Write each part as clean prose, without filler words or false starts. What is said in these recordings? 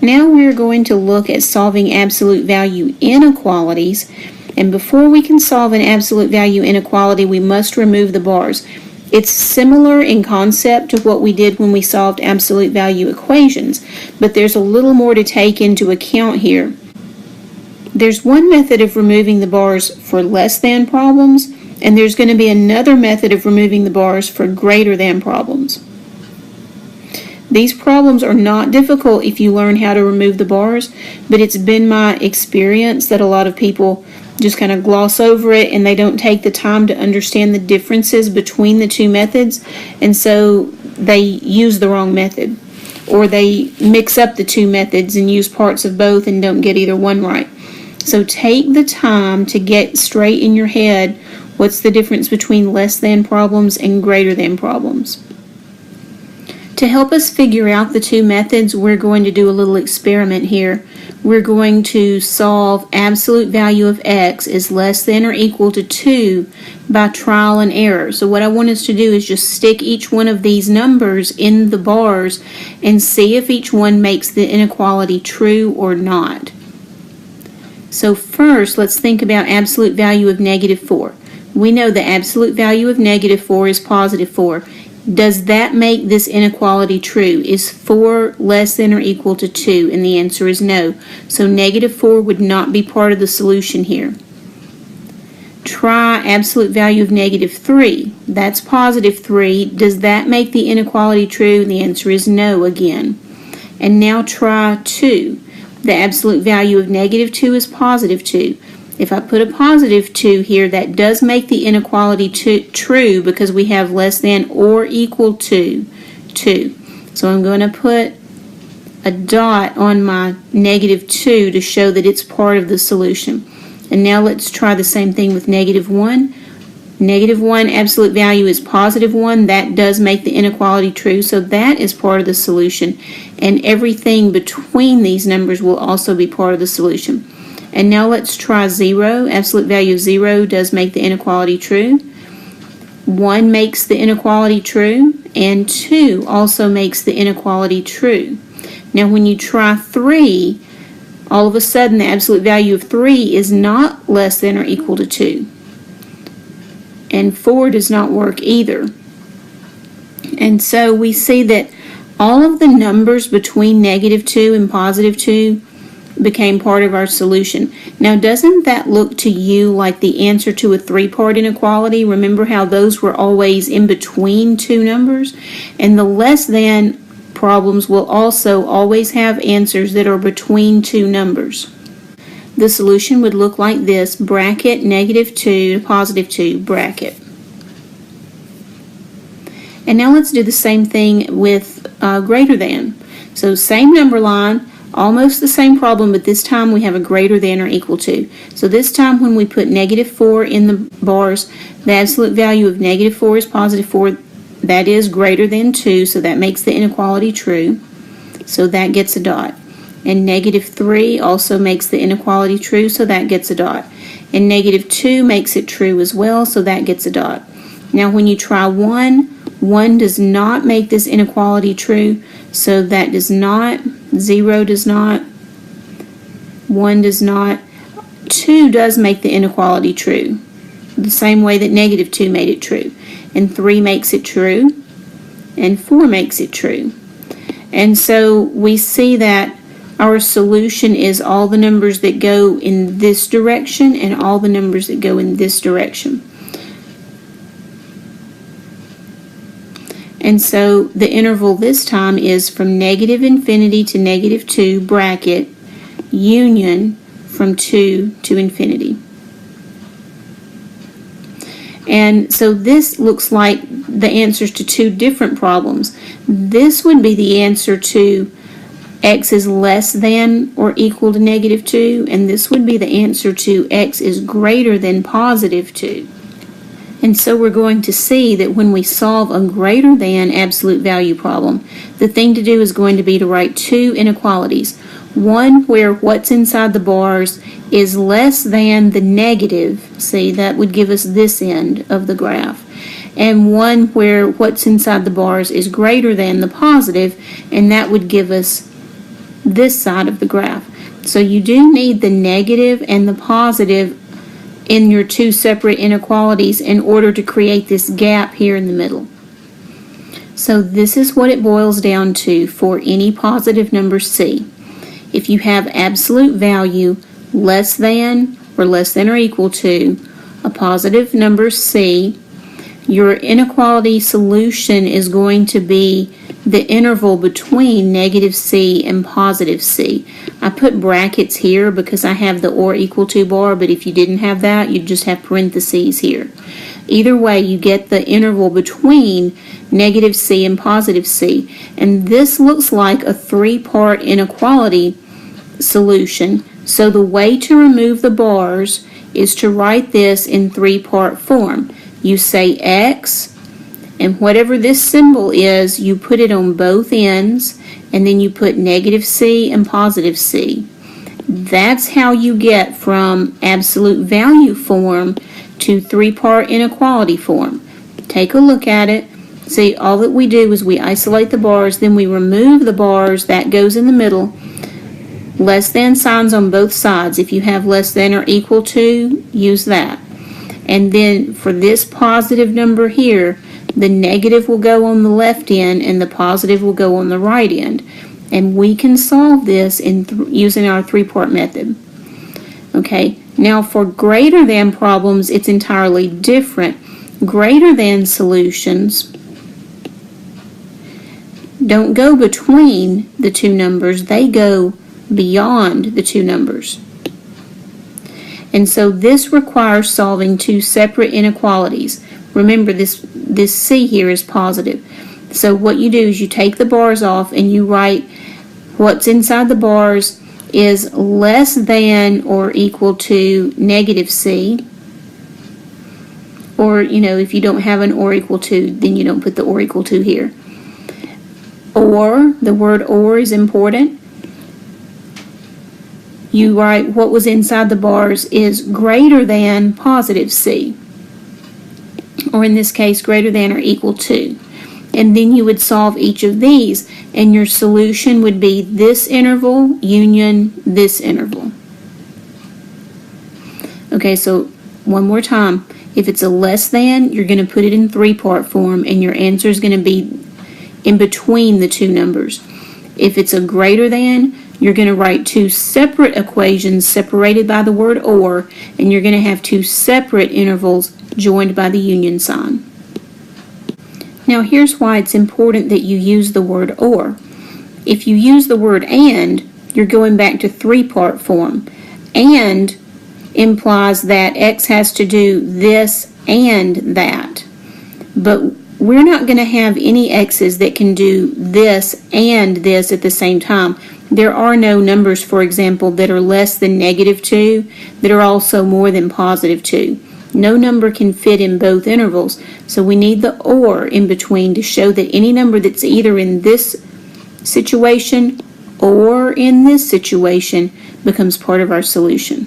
Now we're going to look at solving absolute value inequalities. And before we can solve an absolute value inequality, we must remove the bars. It's similar in concept to what we did when we solved absolute value equations, but there's a little more to take into account here. There's one method of removing the bars for less than problems, and there's going to be another method of removing the bars for greater than problems. These problems are not difficult if you learn how to remove the bars, but it's been my experience that a lot of people just kind of gloss over it and they don't take the time to understand the differences between the two methods, and so they use the wrong method, or they mix up the two methods and use parts of both and don't get either one right. So take the time to get straight in your head what's the difference between less than problems and greater than problems. To help us figure out the two methods, we're going to do a little experiment here. We're going to solve absolute value of x is less than or equal to 2 by trial and error. So what I want us to do is just stick each one of these numbers in the bars and see if each one makes the inequality true or not. So first, let's think about absolute value of -4. We know the absolute value of -4 is +4. Does that make this inequality true? Is 4 less than or equal to 2? And the answer is no. So -4 would not be part of the solution here. Try absolute value of -3. That's +3. Does that make the inequality true? And the answer is no again. And now try 2. The absolute value of -2 is +2. If I put a +2 here, that does make the inequality true because we have less than or equal to 2. So I'm going to put a dot on my -2 to show that it's part of the solution. And now let's try the same thing with -1. -1 absolute value is +1. That does make the inequality true, so that is part of the solution. And everything between these numbers will also be part of the solution. And now let's try 0. Absolute value of 0 does make the inequality true. 1 makes the inequality true, and 2 also makes the inequality true. Now when you try 3, all of a sudden the absolute value of 3 is not less than or equal to 2. And 4 does not work either. And so we see that all of the numbers between -2 and +2 became part of our solution. Now, doesn't that look to you like the answer to a 3-part inequality? Remember how those were always in between two numbers? And the less than problems will also always have answers that are between two numbers. The solution would look like this: bracket -2 to +2, bracket. And now let's do the same thing with greater than. So same number line, almost the same problem, but this time we have a greater than or equal to. So this time when we put -4 in the bars, the absolute value of -4 is +4. That is greater than 2, so that makes the inequality true. So that gets a dot. And -3 also makes the inequality true, so that gets a dot. And -2 makes it true as well, so that gets a dot. Now when you try 1, 1 does not make this inequality true, so that does not. 0 does not. 1 does not. 2 does make the inequality true, the same way that -2 made it true. And 3 makes it true, and 4 makes it true. And so we see that our solution is all the numbers that go in this direction and all the numbers that go in this direction. And so the interval this time is from -infinity to -2, bracket, union from 2 to infinity. And so this looks like the answers to two different problems. This would be the answer to x is less than or equal to -2, and this would be the answer to x is greater than +2. And so we're going to see that when we solve a greater than absolute value problem, the thing to do is going to be to write two inequalities. One where what's inside the bars is less than the negative, see, that would give us this end of the graph, and one where what's inside the bars is greater than the positive, and that would give us this side of the graph. So you do need the negative and the positive in your two separate inequalities in order to create this gap here in the middle. So this is what it boils down to for any positive number c. If you have absolute value less than or equal to a positive number c, your inequality solution is going to be the interval between negative c and positive c. I put brackets here because I have the or equal to bar, but if you didn't have that, you'd just have parentheses here. Either way, you get the interval between negative c and positive c. And this looks like a three-part inequality solution. So the way to remove the bars is to write this in three-part form. You say x, and whatever this symbol is, you put it on both ends, and then you put negative c and positive c. That's how you get from absolute value form to three-part inequality form. Take a look at it. See, all that we do is we isolate the bars, then we remove the bars, that goes in the middle. Less than signs on both sides. If you have less than or equal to, use that. And then for this positive number here, the negative will go on the left end and the positive will go on the right end. And we can solve this using our three-part method. Okay, now for greater than problems, it's entirely different. Greater than solutions don't go between the two numbers, they go beyond the two numbers. And so this requires solving two separate inequalities. Remember, this c here is positive. So what you do is you take the bars off and you write what's inside the bars is less than or equal to negative c. Or, if you don't have an or equal to, then you don't put the or equal to here. Or, the word or is important. You write what was inside the bars is greater than positive c. Or in this case, greater than or equal to. And then you would solve each of these, and your solution would be this interval union this interval. Okay, so one more time. If it's a less than, you're going to put it in three-part form, and your answer is going to be in between the two numbers. If it's a greater than, you're going to write two separate equations separated by the word or, and you're going to have two separate intervals joined by the union sign. Now here's why it's important that you use the word or. If you use the word and, you're going back to three-part form. And implies that x has to do this and that. But we're not going to have any x's that can do this and this at the same time. There are no numbers, for example, that are less than negative 2 that are also more than positive 2. No number can fit in both intervals, so we need the or in between to show that any number that's either in this situation or in this situation becomes part of our solution.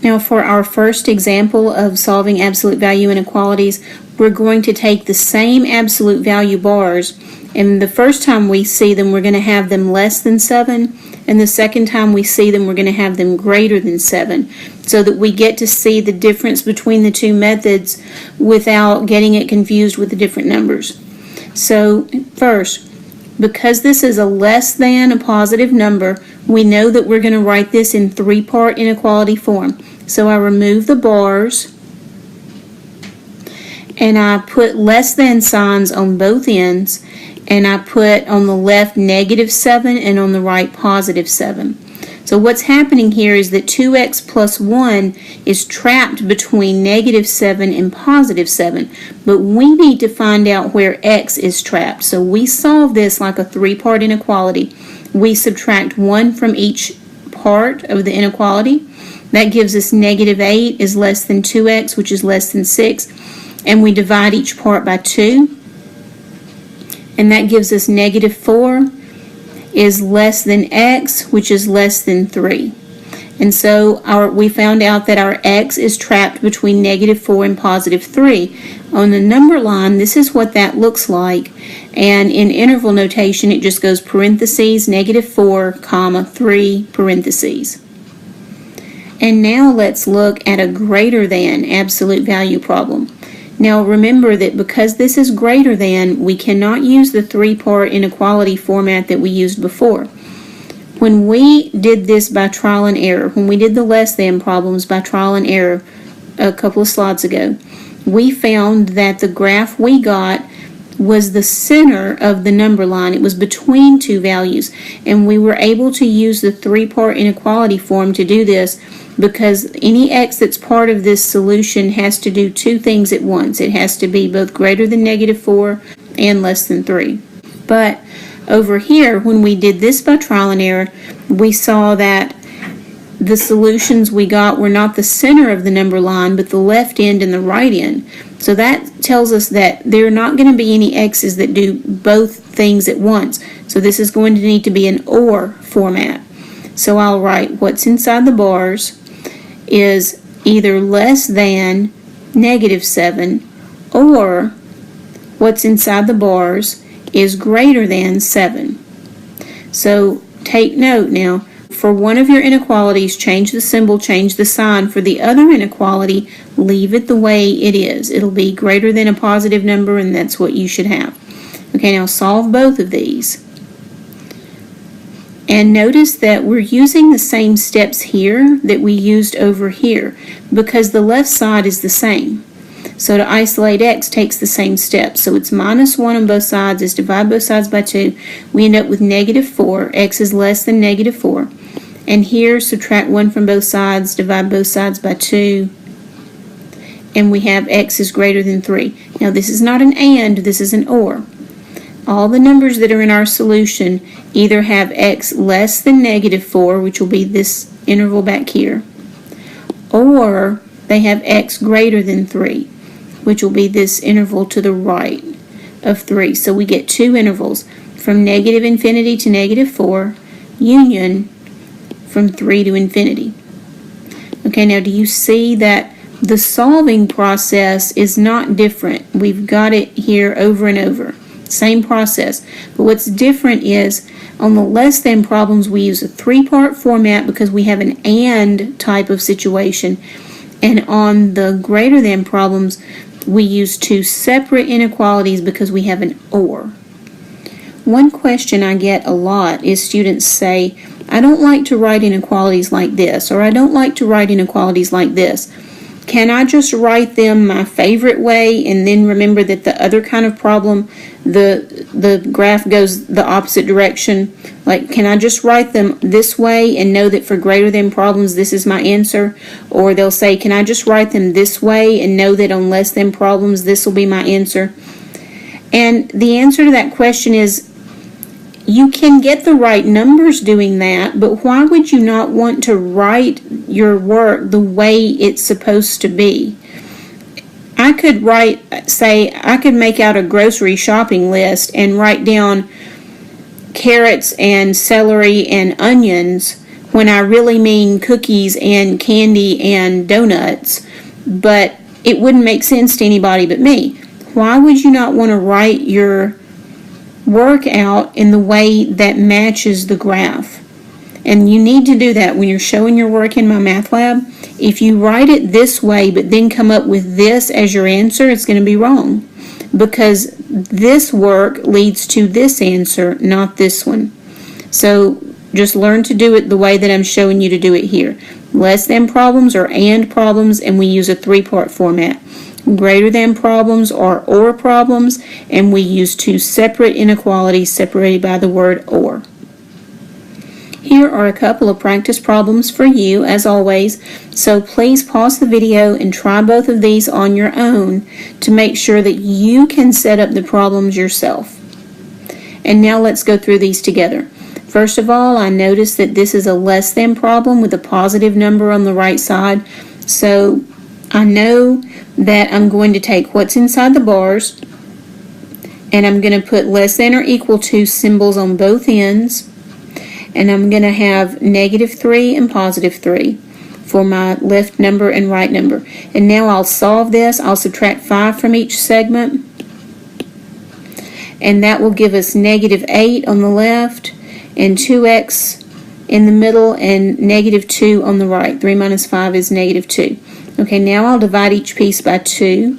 Now for our first example of solving absolute value inequalities, we're going to take the same absolute value bars, and the first time we see them we're going to have them less than 7, and the second time we see them we're going to have them greater than 7, so that we get to see the difference between the two methods without getting it confused with the different numbers. So first, because this is a less than a positive number, we know that we're going to write this in three-part inequality form. So I remove the bars and I put less than signs on both ends, and I put on the left negative 7 and on the right positive 7. So what's happening here is that 2x plus 1 is trapped between negative 7 and positive 7, but we need to find out where x is trapped. So we solve this like a three-part inequality. We subtract 1 from each part of the inequality. That gives us negative 8 is less than 2x, which is less than 6. And we divide each part by 2. And that gives us negative 4 is less than x, which is less than 3. And so we found out that our x is trapped between -4 and +3. On the number line, this is what that looks like. And in interval notation, it just goes parentheses, -4, comma, 3, parentheses. And now let's look at a greater than absolute value problem. Now remember that because this is greater than, we cannot use the three-part inequality format that we used before. When we did this by trial and error, when we did the less than problems by trial and error a couple of slides ago, we found that the graph we got was the center of the number line. It was between two values, and we were able to use the three-part inequality form to do this because any x that's part of this solution has to do two things at once. It has to be both greater than -4 and less than 3. But over here, when we did this by trial and error, we saw that the solutions we got were not the center of the number line, but the left end and the right end. So that tells us that there are not going to be any x's that do both things at once. So this is going to need to be an or format. So I'll write what's inside the bars is either less than -7, or what's inside the bars is greater than 7. So take note now. For one of your inequalities, change the symbol, change the sign. For the other inequality, leave it the way it is. It'll be greater than a positive number, and that's what you should have. Okay, now solve both of these. And notice that we're using the same steps here that we used over here because the left side is the same. So to isolate x takes the same steps. So it's -1 on both sides. Is divide both sides by 2. We end up with -4. X is less than -4. And here, subtract 1 from both sides, divide both sides by 2. And we have x is greater than 3. Now this is not an and, this is an or. All the numbers that are in our solution either have x less than -4, which will be this interval back here, or they have x greater than 3, which will be this interval to the right of 3. So we get two intervals, from -infinity to -4, union from 3 to infinity. Okay, now do you see that the solving process is not different? We've got it here over and over. Same process. But what's different is on the less than problems, we use a three-part format because we have an and type of situation. And on the greater than problems, we use two separate inequalities because we have an or. One question I get a lot is students say, I don't like to write inequalities like this, or I don't like to write inequalities like this. Can I just write them my favorite way and then remember that the other kind of problem, the graph goes the opposite direction? Like, can I just write them this way and know that for greater than problems this is my answer? Or they'll say, can I just write them this way and know that on less than problems this will be my answer? And the answer to that question is, you can get the right numbers doing that, but why would you not want to write your work the way it's supposed to be? I could I could make out a grocery shopping list and write down carrots and celery and onions when I really mean cookies and candy and donuts, but it wouldn't make sense to anybody but me. Why would you not want to write your work out in the way that matches the graph? And you need to do that when you're showing your work in my math lab. If you write it this way but then come up with this as your answer, it's going to be wrong because this work leads to this answer, not this one. So just learn to do it the way that I'm showing you to do it here. Less than problems are and problems, and we use a three-part format. Greater than problems are or problems, and we use two separate inequalities separated by the word or. Here are a couple of practice problems for you, as always, so please pause the video and try both of these on your own to make sure that you can set up the problems yourself. And now let's go through these together. First of all, I notice that this is a less than problem with a positive number on the right side, so I know that I'm going to take what's inside the bars and I'm going to put less than or equal to symbols on both ends, and I'm going to have -3 and +3 for my left number and right number. And now I'll solve this. I'll subtract 5 from each segment, and that will give us -8 on the left and 2x in the middle and -2 on the right. 3 minus 5 is -2. Okay, now I'll divide each piece by 2,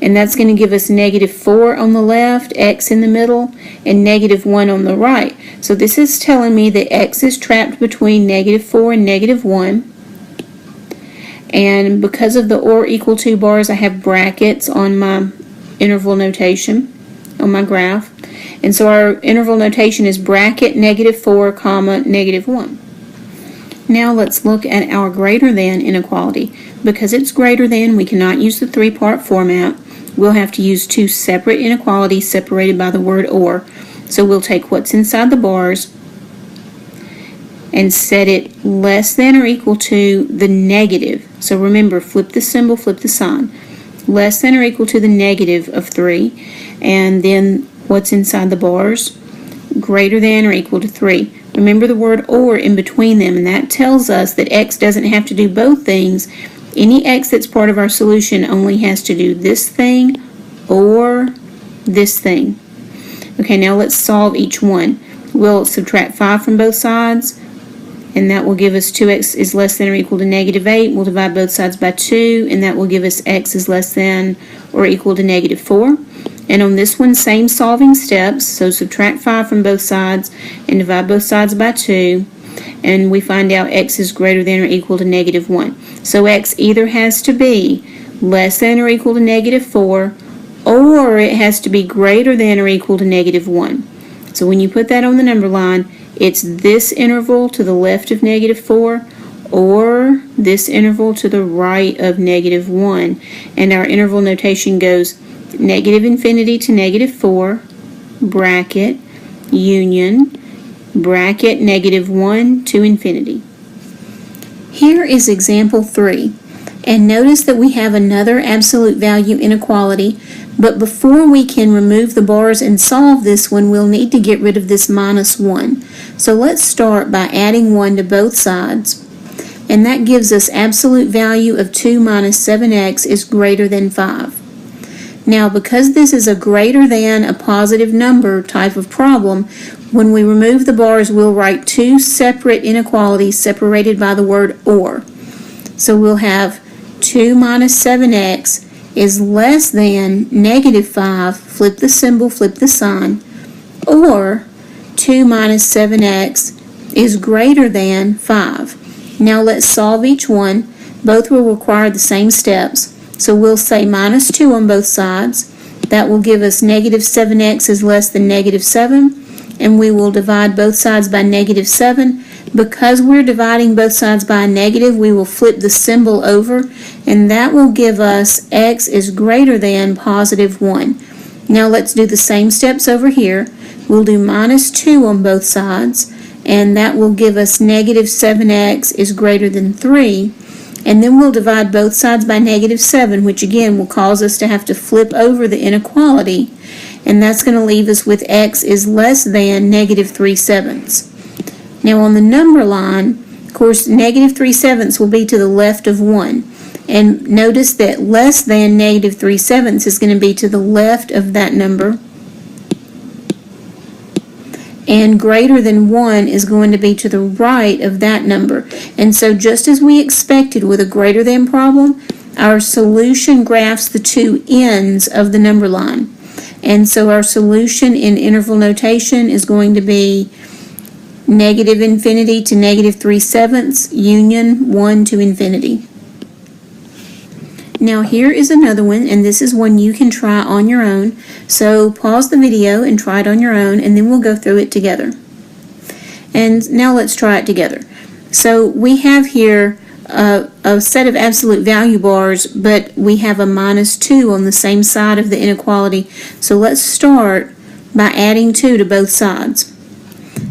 and that's going to give us -4 on the left, x in the middle, and -1 on the right. So this is telling me that x is trapped between -4 and -1. And because of the or equal to bars, I have brackets on my interval notation on my graph. And so our interval notation is bracket -4, comma, -1. Now let's look at our greater than inequality. Because it's greater than, we cannot use the three-part format. We'll have to use two separate inequalities separated by the word or. So we'll take what's inside the bars and set it less than or equal to the negative. So remember, flip the symbol, flip the sign. Less than or equal to the negative of 3. And then what's inside the bars? Greater than or equal to 3. Remember the word or in between them, and that tells us that x doesn't have to do both things. Any x that's part of our solution only has to do this thing or this thing. Okay, now let's solve each one. We'll subtract 5 from both sides, and that will give us 2x is less than or equal to -8. We'll divide both sides by 2, and that will give us x is less than or equal to -4. And on this one, same solving steps. So subtract 5 from both sides and divide both sides by 2. And we find out x is greater than or equal to -1. So x either has to be less than or equal to -4, or it has to be greater than or equal to -1. So when you put that on the number line, it's this interval to the left of -4 or this interval to the right of -1. And our interval notation goes -infinity to -4, bracket, union, bracket, -1 to infinity. Here is example 3. And notice that we have another absolute value inequality, but before we can remove the bars and solve this one, we'll need to get rid of this -1. So let's start by adding 1 to both sides, and that gives us absolute value of 2 minus 7x is greater than 5. Now, because this is a greater than a positive number type of problem, when we remove the bars, we'll write two separate inequalities separated by the word or. So we'll have 2 minus 7x is less than -5, flip the symbol, flip the sign, or 2 minus 7x is greater than 5. Now let's solve each one. Both will require the same steps. So we'll say -2 on both sides. That will give us -7x is less than -7, and we will divide both sides by -7. Because we're dividing both sides by a negative, we will flip the symbol over, and that will give us x is greater than +1. Now let's do the same steps over here. We'll do -2 on both sides, and that will give us -7x is greater than 3. And then we'll divide both sides by -7, which again will cause us to have to flip over the inequality, and that's going to leave us with x is less than -3/7. Now on the number line, of course, -3/7 will be to the left of 1. And notice that less than -3/7 is going to be to the left of that number, and greater than 1 is going to be to the right of that number. And so just as we expected with a greater than problem, our solution graphs the two ends of the number line. And so our solution in interval notation is going to be -infinity to -3/7, union 1 to infinity. Now here is another one, and this is one you can try on your own. So pause the video and try it on your own, and then we'll go through it together. And now let's try it together. So we have here a set of absolute value bars, but we have a -2 on the same side of the inequality. So let's start by adding 2 to both sides.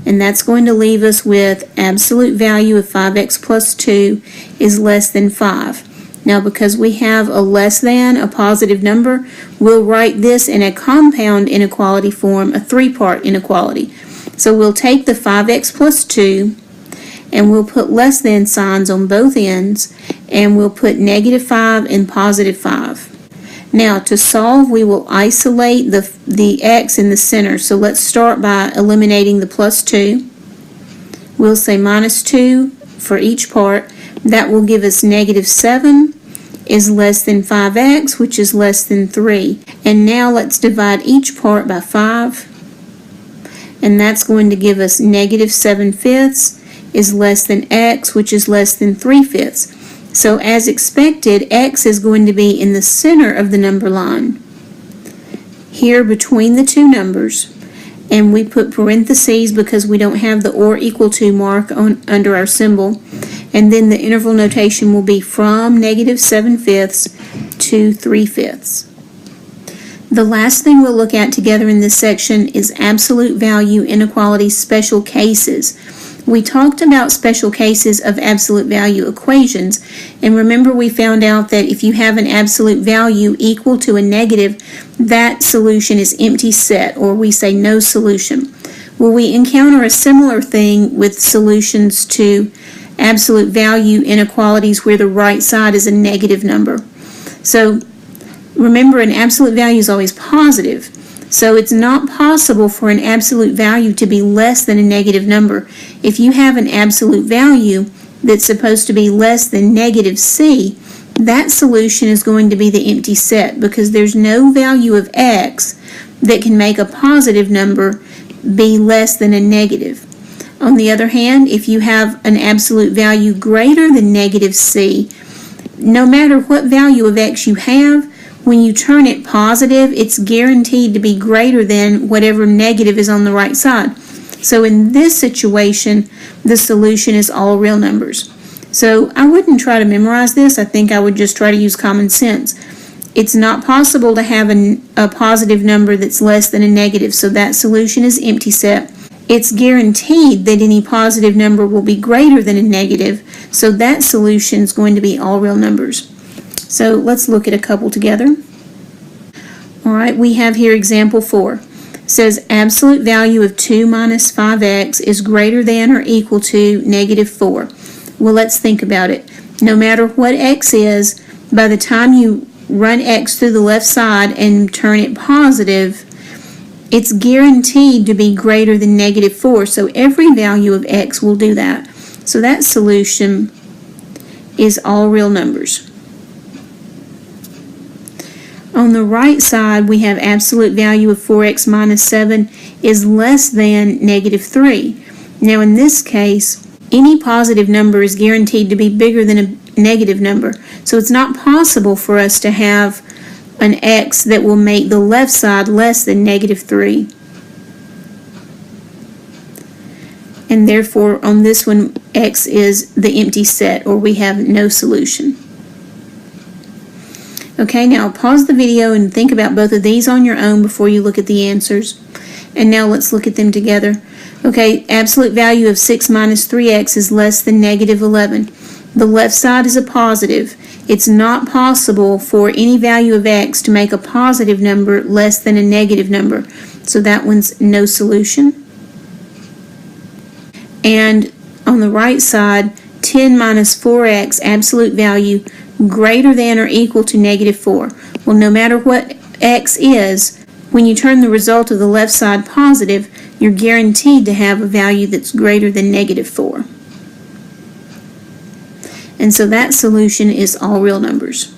And that's going to leave us with absolute value of 5x plus 2 is less than 5. Now, because we have a less than, a positive number, we'll write this in a compound inequality form, a three-part inequality. So we'll take the 5x plus 2 and we'll put less than signs on both ends, and we'll put -5 and +5. Now to solve, we will isolate the x in the center. So let's start by eliminating the plus 2. We'll say -2 for each part. That will give us -7 is less than 5x, which is less than 3. And now let's divide each part by 5. And that's going to give us -7/5 is less than x, which is less than 3/5. So as expected, x is going to be in the center of the number line, here between the two numbers. And we put parentheses because we don't have the or equal to mark under our symbol. And then the interval notation will be from -7/5 to 3/5. The last thing we'll look at together in this section is absolute value inequalities special cases. We talked about special cases of absolute value equations, and remember we found out that if you have an absolute value equal to a negative, that solution is empty set, or we say no solution. Well, we encounter a similar thing with solutions to absolute value inequalities where the right side is a negative number. So remember, an absolute value is always positive. So it's not possible for an absolute value to be less than a negative number. If you have an absolute value that's supposed to be less than -c, that solution is going to be the empty set because there's no value of x that can make a positive number be less than a negative. On the other hand, if you have an absolute value greater than -c, no matter what value of x you have, when you turn it positive, it's guaranteed to be greater than whatever negative is on the right side. So in this situation, the solution is all real numbers. So I wouldn't try to memorize this. I think I would just try to use common sense. It's not possible to have a positive number that's less than a negative, so that solution is empty set. It's guaranteed that any positive number will be greater than a negative, so that solution is going to be all real numbers. So let's look at a couple together. All right, we have here example 4. It says absolute value of 2 minus 5x is greater than or equal to -4. Well, let's think about it. No matter what x is, by the time you run x through the left side and turn it positive, it's guaranteed to be greater than -4. So every value of x will do that. So that solution is all real numbers. On the right side, we have absolute value of 4x minus 7 is less than -3. Now in this case, any positive number is guaranteed to be bigger than a negative number. So it's not possible for us to have an x that will make the left side less than -3. And therefore, on this one, x is the empty set, or we have no solution. Okay, now pause the video and think about both of these on your own before you look at the answers. And now let's look at them together. Okay, absolute value of 6 minus 3x is less than -11. The left side is a positive. It's not possible for any value of x to make a positive number less than a negative number. So that one's no solution. And on the right side, 10 minus 4x absolute value greater than or equal to -4. Well, no matter what x is, when you turn the result of the left side positive, you're guaranteed to have a value that's greater than -4. And so that solution is all real numbers.